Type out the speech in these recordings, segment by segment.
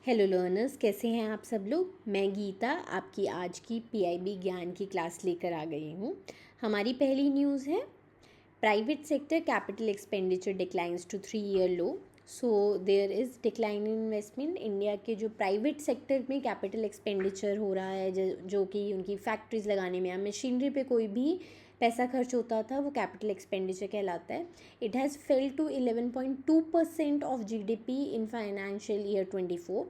Hello learners, कैसे हैं आप सब लोग। मैं गीता आपकी आज की पीआईबी ज्ञान की क्लास लेकर आ गई हूँ। हमारी पहली न्यूज़ है private sector capital expenditure declines to 3-year low. So there is decline in investment. India के जो प्राइवेट सेक्टर में कैपिटल एक्सपेंडिचर हो रहा है, जो कि उनकी फैक्ट्रीज लगाने में या मशीनरी पे कोई भी पैसा खर्च होता था, वो कैपिटल एक्सपेंडिचर कहलाता है। It has fell to 11.2% of GDP in financial year 24,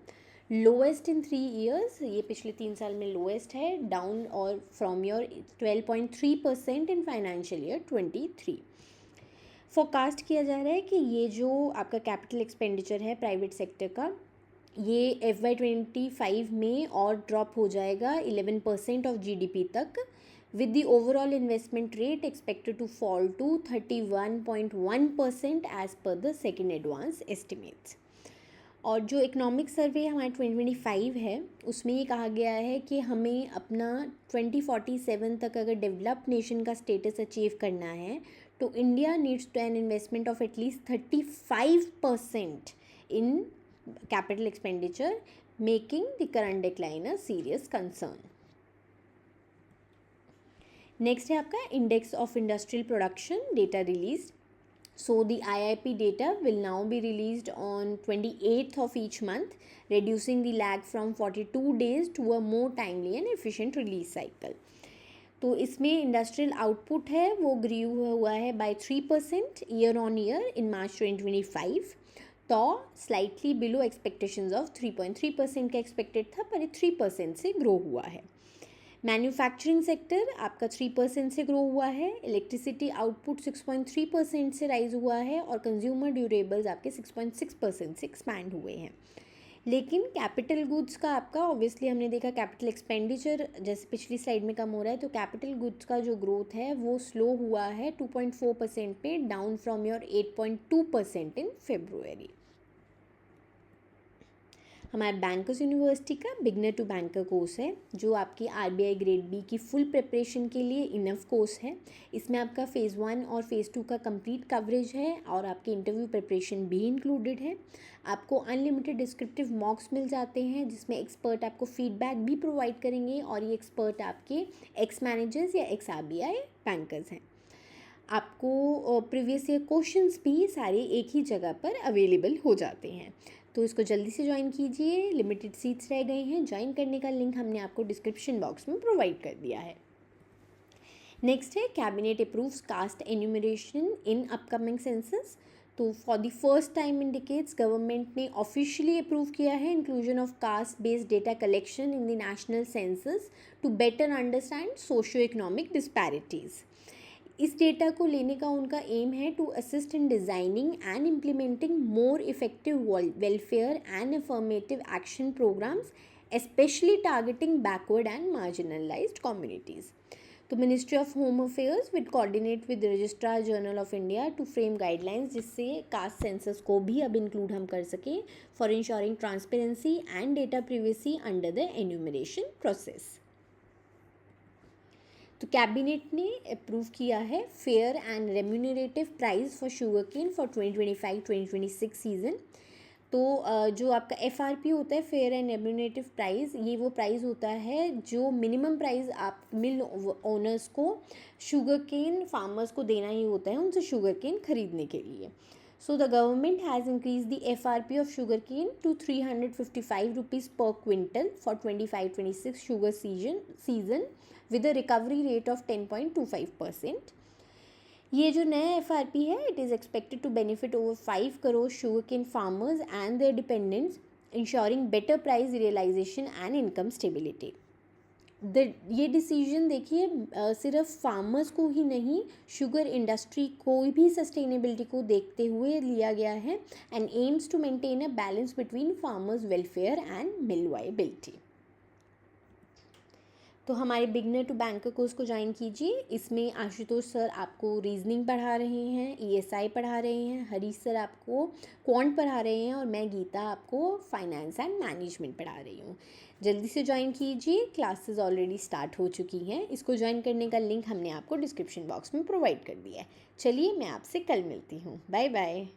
lowest in 3 years। ये पिछले 3 साल में लोएस्ट है, डाउन और from your 12.3% in financial year 23। Forecast किया जा रहा है कि ये जो आपका कैपिटल एक्सपेंडिचर है प्राइवेट सेक्टर का, ये FY25 में और ड्रॉप हो जाएगा 11% ऑफ जीडीपी तक, with the overall investment rate expected to fall to 31.1% as per the second advance estimates। और जो इकोनॉमिक सर्वे हमारा 2025 है, उसमें ये कहा गया है कि हमें अपना 2047 तक अगर डेवलप्ड नेशन का स्टेटस अचीव करना है तो India needs to an investment of at least 35% in capital expenditure, making the current decline a serious concern. Next है आपका index of industrial production data release. So the IIP data will now be released on 28th of each month, reducing the lag from 42 days to a more timely and efficient release cycle। तो इसमें industrial output है वो grew हुआ है by 3% year on year in March 2025, तो slightly below expectations of 3.3% का expected था, पर 3% से ग्रो हुआ है। मैन्युफैक्चरिंग सेक्टर आपका 3% से ग्रो हुआ है, इलेक्ट्रिसिटी आउटपुट 6.3% से राइज हुआ है, और कंज्यूमर ड्यूरेबल्स आपके 6.6% से एक्सपैंड हुए हैं। लेकिन कैपिटल गुड्स का आपका ऑब्वियसली हमने देखा कैपिटल एक्सपेंडिचर जैसे पिछली स्लाइड में कम हो रहा है, तो कैपिटल गुड्स का जो ग्रोथ है वो स्लो हुआ है 2.4% पे, down from your 8.2% in February. हमारे बैंकर्स यूनिवर्सिटी का बिगनर टू बैंकर कोर्स है, जो आपकी RBI ग्रेड बी की फुल प्रिपरेशन के लिए इनफ कोर्स है। इसमें आपका फ़ेज़ 1 और फ़ेज़ 2 का कंप्लीट कवरेज है, और आपकी इंटरव्यू प्रिपरेशन भी इंक्लूडेड है। आपको अनलिमिटेड डिस्क्रिप्टिव मॉक्स मिल जाते हैं, जिसमें एक्सपर्ट आपको फीडबैक भी प्रोवाइड करेंगे, और ये एक्सपर्ट आपके एक्स मैनेजर्स या एक्स RBI बैंकर्स हैं। आपको प्रीवियस ईयर क्वेश्चंस भी सारे एक ही जगह पर अवेलेबल हो जाते हैं, तो इसको जल्दी से ज्वाइन कीजिए। लिमिटेड सीट्स रह गए हैं। ज्वाइन करने का लिंक हमने आपको डिस्क्रिप्शन बॉक्स में प्रोवाइड कर दिया है। नेक्स्ट है cabinet approves caste enumeration in upcoming census. तो for the first time in decades government ने ऑफिशियली अप्रूव किया है inclusion of caste based data collection in the national census to better understand socio economic disparities. इस data को लेने का उनका aim है to assist in designing and implementing more effective welfare and affirmative action programmes, specially targeting backward and marginalised communities. तो ministry of home affairs with coordinate with registrar general of India to frame guidelines, जिससे caste census को भी अब include हम कर सकें for ensuring transparency and data privacy under the enumeration process. तो cabinet ने अप्रूव किया है fair and remunerative price for sugar cane for 2025-2026 season. तो जो आपका FRP होता है, फेयर एंड रेम्यूनरेटिव प्राइस, ये वो प्राइस होता है जो मिनिमम प्राइस आप मिल ओनर्स को शुगर केन फार्मर्स को देना ही होता है उनसे शुगर केन खरीदने के लिए। So the government has increased the FRP of sugarcane to 355 rupees per quintal for 25-26 sugar season with a recovery rate of 10.25%। ये जो नया FRP है, it is expected to benefit over 5 crore sugarcane farmers and their dependents, ensuring better price realization and income stability। ये decision देखिए सिर्फ farmers को ही नहीं, sugar industry को भी सस्टेनेबिलिटी को देखते हुए लिया गया है, and aims to maintain a balance between farmers welfare and mill viability. तो हमारे बिगनर टू बैंकर कोर्स को ज्वाइन कीजिए। इसमें आशुतोष सर आपको रीजनिंग पढ़ा रहे हैं, ESI पढ़ा रहे हैं, हरीश सर आपको क्वांट पढ़ा रहे हैं, और मैं गीता आपको फाइनेंस एंड मैनेजमेंट पढ़ा रही हूँ। जल्दी से ज्वाइन कीजिए, क्लासेस ऑलरेडी स्टार्ट हो चुकी हैं। इसको ज्वाइन करने का लिंक हमने आपको डिस्क्रिप्शन बॉक्स में प्रोवाइड कर दिया है। चलिए, मैं आपसे कल मिलती हूँ। Bye bye.